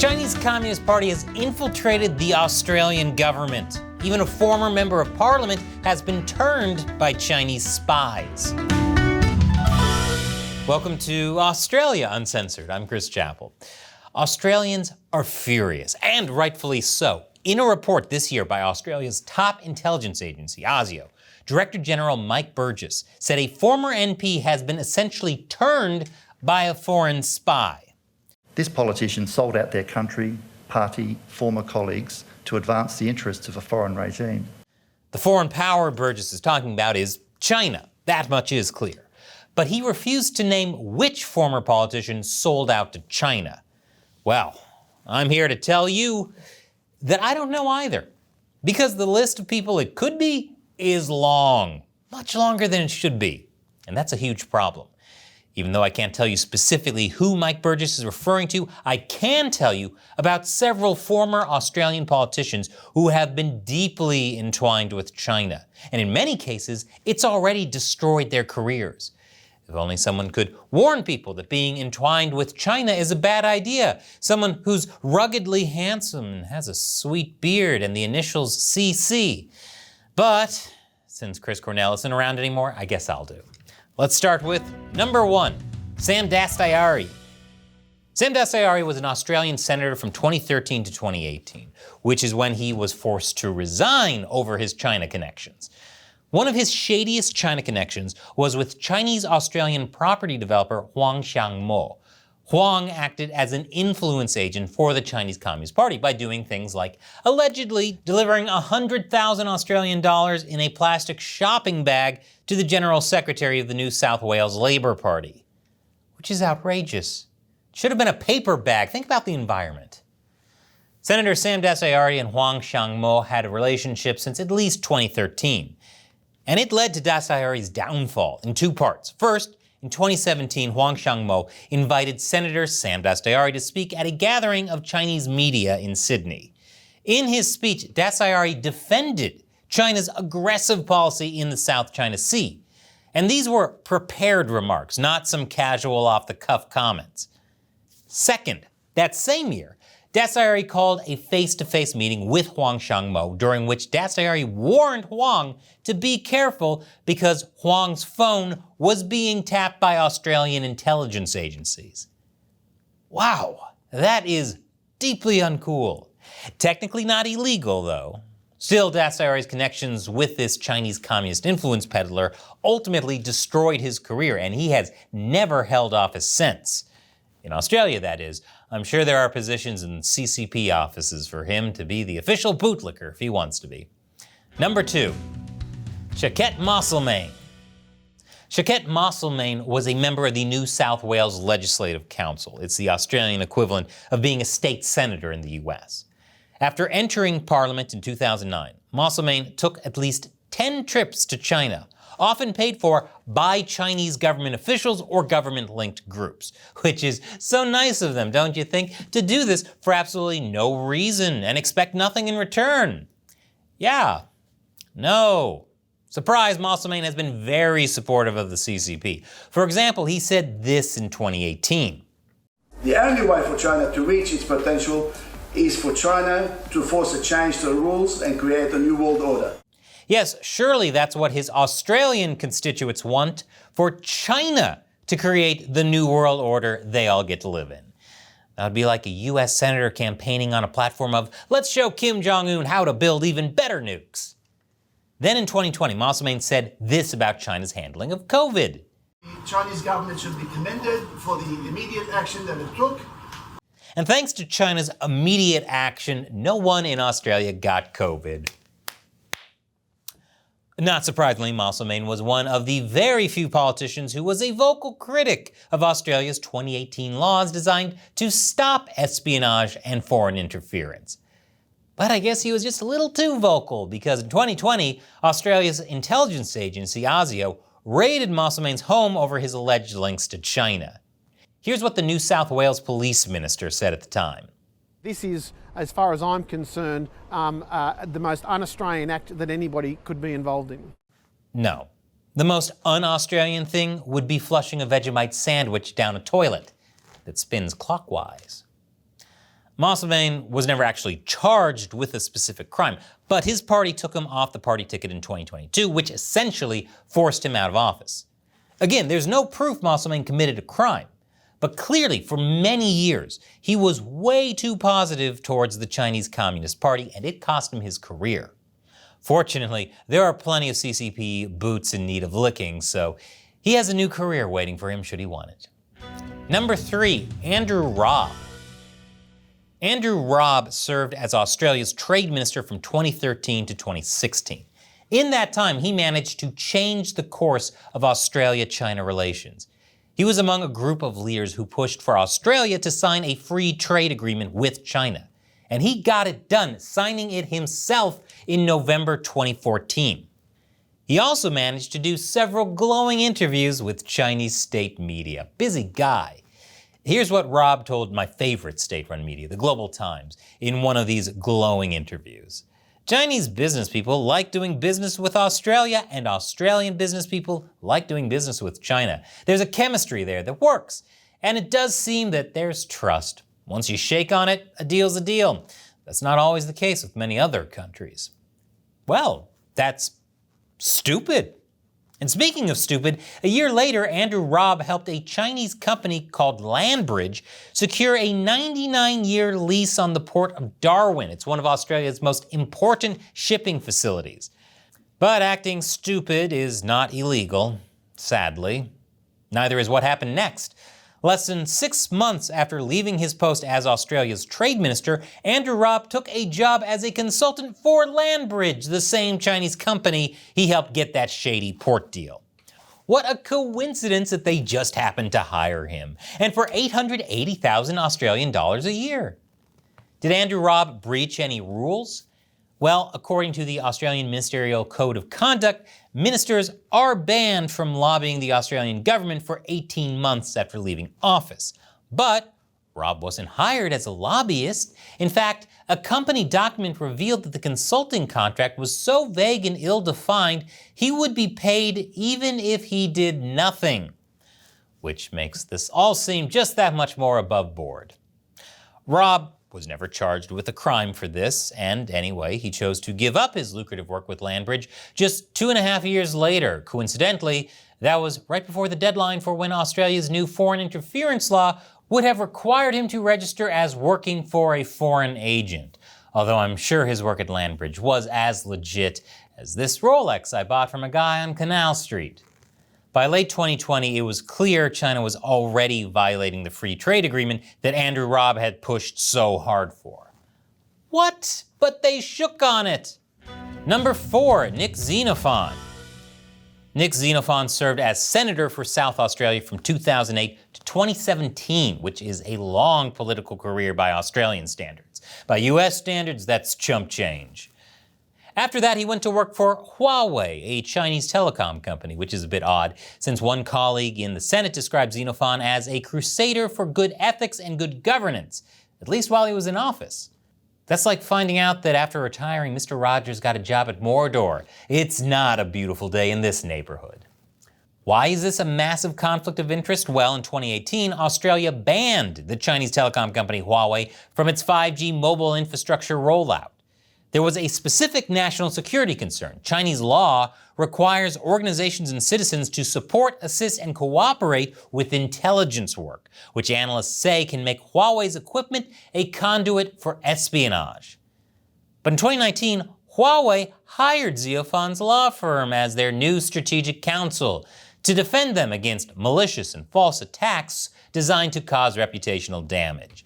Chinese Communist Party has infiltrated the Australian government. Even a former member of parliament has been turned by Chinese spies. Welcome to Australia Uncensored. I'm Chris Chappell. Australians are furious, and rightfully so. In a report this year by Australia's top intelligence agency, ASIO, Director General Mike Burgess said a former NP has been essentially turned by a foreign spy. This politician sold out their country, party, former colleagues to advance the interests of a foreign regime. The foreign power Burgess is talking about is China. That much is clear. But he refused to name which former politician sold out to China. Well, I'm here to tell you that I don't know either, because the list of people it could be is long, much longer than it should be. And that's a huge problem. Even though I can't tell you specifically who Mike Burgess is referring to, I can tell you about several former Australian politicians who have been deeply entwined with China. And in many cases, it's already destroyed their careers. If only someone could warn people that being entwined with China is a bad idea. Someone who's ruggedly handsome and has a sweet beard and the initials CC. But since Chris Cornell isn't around anymore, I guess I'll do. Let's start with number 1, Sam Dastyari. Sam Dastyari was an Australian senator from 2013 to 2018, which is when he was forced to resign over his China connections. One of his shadiest China connections was with Chinese-Australian property developer Huang Xiangmo. Huang acted as an influence agent for the Chinese Communist Party by doing things like allegedly delivering 100,000 Australian dollars in a plastic shopping bag to the General Secretary of the New South Wales Labour Party, which is outrageous. It should have been a paper bag. Think about the environment. Senator Sam Dastyari and Huang Xiangmo had a relationship since at least 2013, and it led to Dastyari's downfall in 2 parts. First, in 2017, Huang Xiangmo invited Senator Sam Dastyari to speak at a gathering of Chinese media in Sydney. In his speech, Dastyari defended China's aggressive policy in the South China Sea. And these were prepared remarks, not some casual off-the-cuff comments. Second, that same year, Dastyari called a face-to-face meeting with Huang Xiangmo, during which Dastyari warned Huang to be careful because Huang's phone was being tapped by Australian intelligence agencies. Wow, that is deeply uncool. Technically not illegal, though. Still, Dastyari's connections with this Chinese communist influence peddler ultimately destroyed his career, and he has never held office since. In Australia, that is. I'm sure there are positions in CCP offices for him to be the official bootlicker if he wants to be. Number 2, Moselmane. Moselmane was a member of the New South Wales Legislative Council. It's the Australian equivalent of being a state senator in the US. After entering Parliament in 2009, Moselmane took at least 10 trips to China, often paid for by Chinese government officials or government-linked groups, which is so nice of them, don't you think, to do this for absolutely no reason and expect nothing in return. Yeah, no. Surprise, Moselmane has been very supportive of the CCP. For example, he said this in 2018. The only way for China to reach its potential is for China to force a change to the rules and create a new world order. Yes, surely that's what his Australian constituents want, for China to create the new world order they all get to live in. That would be like a US senator campaigning on a platform of, let's show Kim Jong-un how to build even better nukes. Then in 2020, Moselmane said this about China's handling of COVID. The Chinese government should be commended for the immediate action that it took. And thanks to China's immediate action, no one in Australia got COVID. Not surprisingly, Moselmane was one of the very few politicians who was a vocal critic of Australia's 2018 laws designed to stop espionage and foreign interference. But I guess he was just a little too vocal, because in 2020, Australia's intelligence agency, ASIO, raided Moselmane's home over his alleged links to China. Here's what the New South Wales police minister said at the time. This is, as far as I'm concerned, the most un-Australian act that anybody could be involved in. No. The most un-Australian thing would be flushing a Vegemite sandwich down a toilet that spins clockwise. Moselmane was never actually charged with a specific crime, but his party took him off the party ticket in 2022, which essentially forced him out of office. Again, there's no proof Moselmane committed a crime, but clearly for many years, he was way too positive towards the Chinese Communist Party, and it cost him his career. Fortunately, there are plenty of CCP boots in need of licking, so he has a new career waiting for him should he want it. Number 3, Andrew Robb. Andrew Robb served as Australia's trade minister from 2013 to 2016. In that time, he managed to change the course of Australia-China relations. He was among a group of leaders who pushed for Australia to sign a free trade agreement with China. And he got it done, signing it himself in November 2014. He also managed to do several glowing interviews with Chinese state media. Busy guy. Here's what Robb told my favorite state-run media, the Global Times, in one of these glowing interviews. Chinese business people like doing business with Australia, and Australian business people like doing business with China. There's a chemistry there that works, and it does seem that there's trust. Once you shake on it, a deal's a deal. That's not always the case with many other countries. Well, that's stupid. And speaking of stupid, a year later, Andrew Robb helped a Chinese company called Landbridge secure a 99-year lease on the port of Darwin. It's one of Australia's most important shipping facilities. But acting stupid is not illegal, sadly. Neither is what happened next. Less than 6 months after leaving his post as Australia's trade minister, Andrew Robb took a job as a consultant for Landbridge, the same Chinese company he helped get that shady port deal. What a coincidence that they just happened to hire him, and for 880,000 Australian dollars a year. Did Andrew Robb breach any rules? Well, according to the Australian Ministerial Code of Conduct, ministers are banned from lobbying the Australian government for 18 months after leaving office. But Robb wasn't hired as a lobbyist. In fact, a company document revealed that the consulting contract was so vague and ill-defined, he would be paid even if he did nothing. Which makes this all seem just that much more above board. Robb was never charged with a crime for this, and anyway, he chose to give up his lucrative work with Landbridge just 2.5 years later. Coincidentally, that was right before the deadline for when Australia's new foreign interference law would have required him to register as working for a foreign agent. Although I'm sure his work at Landbridge was as legit as this Rolex I bought from a guy on Canal Street. By late 2020, it was clear China was already violating the free trade agreement that Andrew Robb had pushed so hard for. What? But they shook on it! Number 4, Nick Xenophon. Nick Xenophon served as senator for South Australia from 2008 to 2017, which is a long political career by Australian standards. By US standards, that's chump change. After that, he went to work for Huawei, a Chinese telecom company, which is a bit odd, since one colleague in the Senate described Xenophon as a crusader for good ethics and good governance, at least while he was in office. That's like finding out that after retiring, Mr. Rogers got a job at Mordor. It's not a beautiful day in this neighborhood. Why is this a massive conflict of interest? Well, in 2018, Australia banned the Chinese telecom company Huawei from its 5G mobile infrastructure rollout. There was a specific national security concern. Chinese law requires organizations and citizens to support, assist, and cooperate with intelligence work, which analysts say can make Huawei's equipment a conduit for espionage. But in 2019, Huawei hired Xenophon's law firm as their new strategic counsel to defend them against malicious and false attacks designed to cause reputational damage.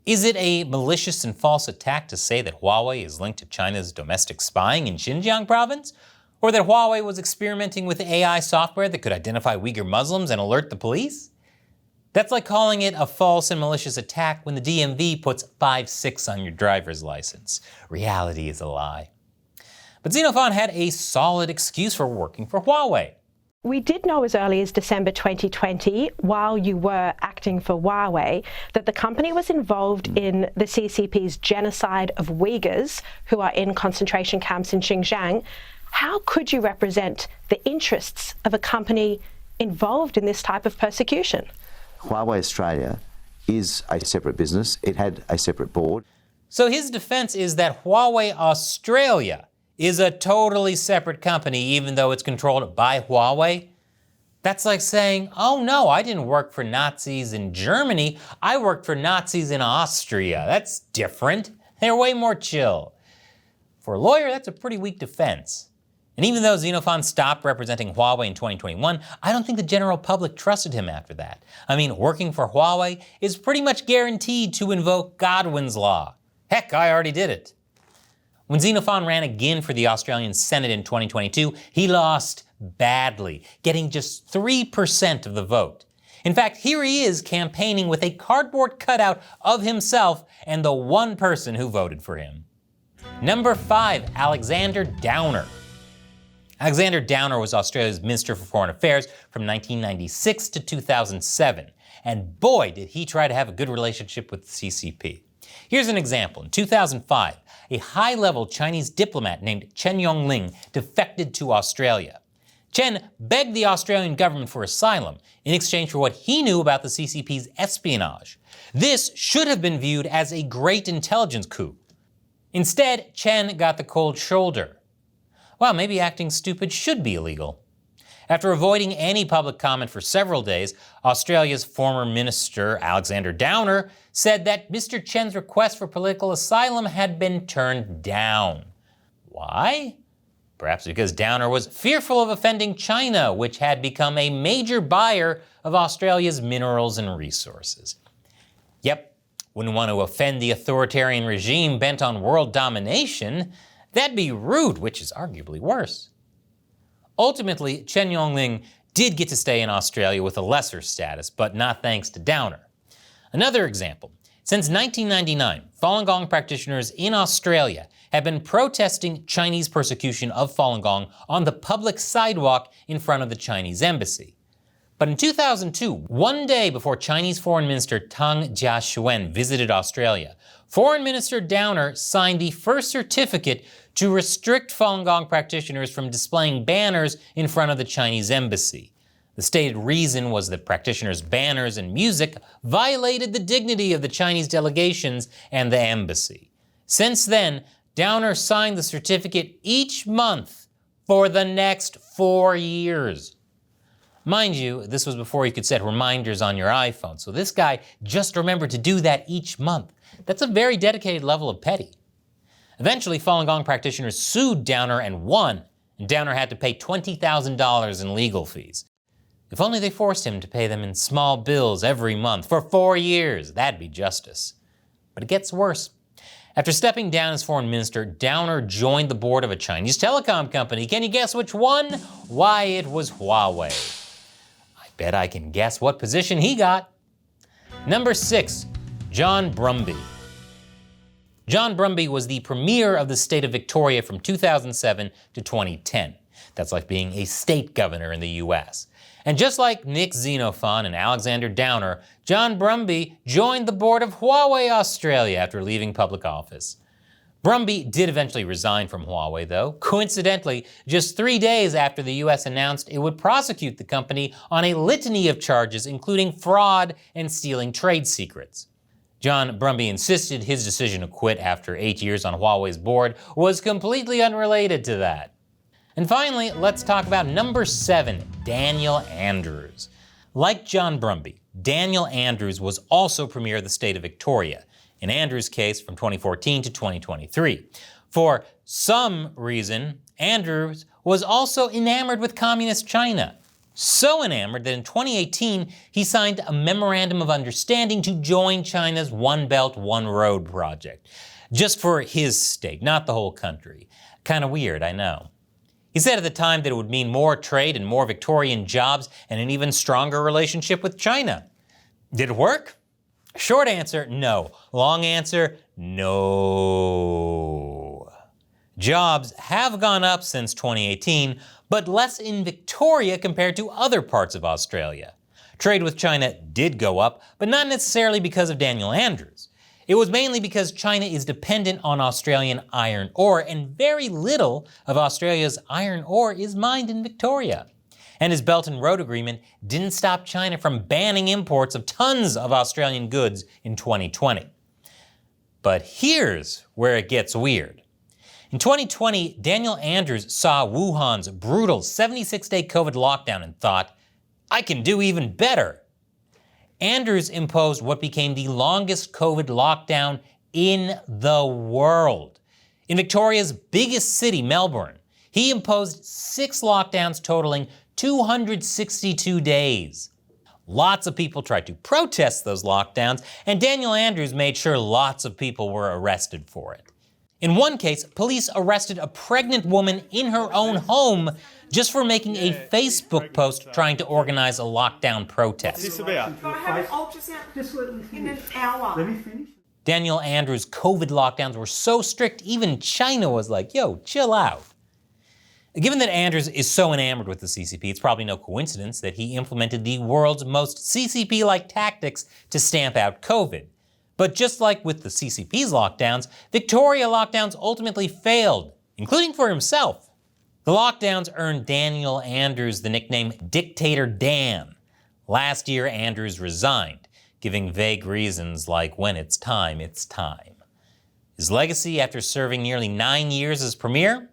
Is it a malicious and false attack to say that Huawei is linked to China's domestic spying in Xinjiang province? Or that Huawei was experimenting with AI software that could identify Uyghur Muslims and alert the police? That's like calling it a false and malicious attack when the DMV puts 5-6 on your driver's license. Reality is a lie. But Xenophon had a solid excuse for working for Huawei. We did know as early as December 2020, while you were acting for Huawei, that the company was involved in the CCP's genocide of Uyghurs who are in concentration camps in Xinjiang. How could you represent the interests of a company involved in this type of persecution? Huawei Australia is a separate business. It had a separate board. So his defense is that Huawei Australia is a totally separate company, even though it's controlled by Huawei. That's like saying, oh no, I didn't work for Nazis in Germany, I worked for Nazis in Austria. That's different. They're way more chill. For a lawyer, that's a pretty weak defense. And even though Xenophon stopped representing Huawei in 2021, I don't think the general public trusted him after that. I mean, working for Huawei is pretty much guaranteed to invoke Godwin's law. Heck, I already did it. When Xenophon ran again for the Australian Senate in 2022, he lost badly, getting just 3% of the vote. In fact, here he is campaigning with a cardboard cutout of himself and the one person who voted for him. Number 5, Alexander Downer. Alexander Downer was Australia's Minister for Foreign Affairs from 1996 to 2007, and boy did he try to have a good relationship with the CCP. Here's an example. In 2005, a high-level Chinese diplomat named Chen Yongling defected to Australia. Chen begged the Australian government for asylum in exchange for what he knew about the CCP's espionage. This should have been viewed as a great intelligence coup. Instead, Chen got the cold shoulder. Well, maybe acting stupid should be illegal. After avoiding any public comment for several days, Australia's former minister, Alexander Downer, said that Mr. Chen's request for political asylum had been turned down. Why? Perhaps because Downer was fearful of offending China, which had become a major buyer of Australia's minerals and resources. Yep, wouldn't want to offend the authoritarian regime bent on world domination. That'd be rude, which is arguably worse. Ultimately, Chen Yongling did get to stay in Australia with a lesser status, but not thanks to Downer. Another example. Since 1999, Falun Gong practitioners in Australia have been protesting Chinese persecution of Falun Gong on the public sidewalk in front of the Chinese embassy. But in 2002, one day before Chinese Foreign Minister Tang Jia-Shuen visited Australia, Foreign Minister Downer signed the first certificate to restrict Falun Gong practitioners from displaying banners in front of the Chinese embassy. The stated reason was that practitioners' banners and music violated the dignity of the Chinese delegations and the embassy. Since then, Downer signed the certificate each month for the next 4 years. Mind you, this was before you could set reminders on your iPhone, so this guy just remembered to do that each month. That's a very dedicated level of petty. Eventually, Falun Gong practitioners sued Downer and won, and Downer had to pay $20,000 in legal fees. If only they forced him to pay them in small bills every month for 4 years, that'd be justice. But it gets worse. After stepping down as foreign minister, Downer joined the board of a Chinese telecom company. Can you guess which one? Why, it was Huawei. I bet I can guess what position he got. Number 6, John Brumby. John Brumby was the premier of the state of Victoria from 2007 to 2010. That's like being a state governor in the US. And just like Nick Xenophon and Alexander Downer, John Brumby joined the board of Huawei Australia after leaving public office. Brumby did eventually resign from Huawei though, coincidentally just 3 days after the US announced it would prosecute the company on a litany of charges including fraud and stealing trade secrets. John Brumby insisted his decision to quit after 8 years on Huawei's board was completely unrelated to that. And finally, let's talk about number 7, Daniel Andrews. Like John Brumby, Daniel Andrews was also premier of the state of Victoria, in Andrews' case from 2014 to 2023. For some reason, Andrews was also enamored with communist China. So enamored that in 2018, he signed a memorandum of understanding to join China's One Belt, One Road project. Just for his state, not the whole country. Kind of weird, I know. He said at the time that it would mean more trade and more Victorian jobs and an even stronger relationship with China. Did it work? Short answer, no. Long answer, no. Jobs have gone up since 2018, but less in Victoria compared to other parts of Australia. Trade with China did go up, but not necessarily because of Daniel Andrews. It was mainly because China is dependent on Australian iron ore, and very little of Australia's iron ore is mined in Victoria. And his Belt and Road Agreement didn't stop China from banning imports of tons of Australian goods in 2020. But here's where it gets weird. In 2020, Daniel Andrews saw Wuhan's brutal 76-day COVID lockdown and thought, I can do even better. Andrews imposed what became the longest COVID lockdown in the world. In Victoria's biggest city, Melbourne, he imposed 6 lockdowns totaling 262 days. Lots of people tried to protest those lockdowns, and Daniel Andrews made sure lots of people were arrested for it. In one case, police arrested a pregnant woman in her own home just for making a Facebook post trying to organize a lockdown protest. I have an ultrasound in an hour. Let me finish. Daniel Andrews' COVID lockdowns were so strict, even China was like, yo, chill out. Given that Andrews is so enamored with the CCP, it's probably no coincidence that he implemented the world's most CCP-like tactics to stamp out COVID. But just like with the CCP's lockdowns, Victoria lockdowns ultimately failed, including for himself. The lockdowns earned Daniel Andrews the nickname Dictator Dan. Last year, Andrews resigned, giving vague reasons like when it's time, it's time. His legacy after serving nearly 9 years as premier?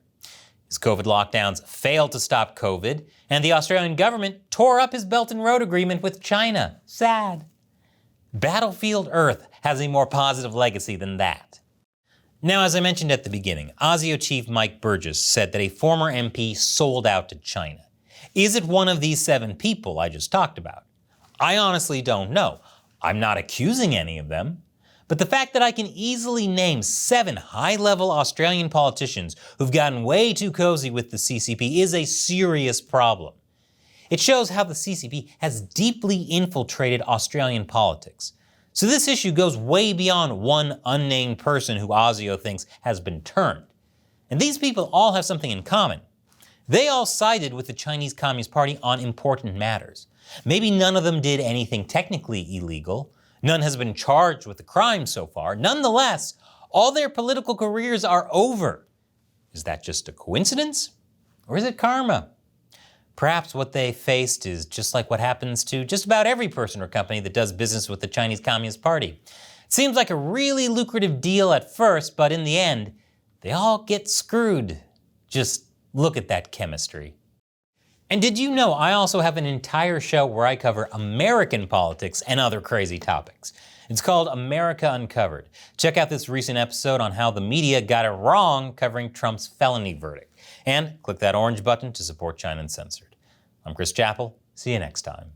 His COVID lockdowns failed to stop COVID, and the Australian government tore up his Belt and Road Agreement with China. Sad. Battlefield Earth has a more positive legacy than that. Now, as I mentioned at the beginning, ASIO chief Mike Burgess said that a former MP sold out to China. Is it one of these 7 people I just talked about? I honestly don't know. I'm not accusing any of them. But the fact that I can easily name 7 high-level Australian politicians who've gotten way too cozy with the CCP is a serious problem. It shows how the CCP has deeply infiltrated Australian politics. So this issue goes way beyond one unnamed person who ASIO thinks has been turned. And these people all have something in common. They all sided with the Chinese Communist Party on important matters. Maybe none of them did anything technically illegal. None has been charged with a crime so far. Nonetheless, all their political careers are over. Is that just a coincidence? Or is it karma? Perhaps what they faced is just like what happens to just about every person or company that does business with the Chinese Communist Party. It seems like a really lucrative deal at first, but in the end, they all get screwed. Just look at that chemistry. And did you know I also have an entire show where I cover American politics and other crazy topics? It's called America Uncovered. Check out this recent episode on how the media got it wrong covering Trump's felony verdict. And click that orange button to support China Uncensored. I'm Chris Chappell. See you next time.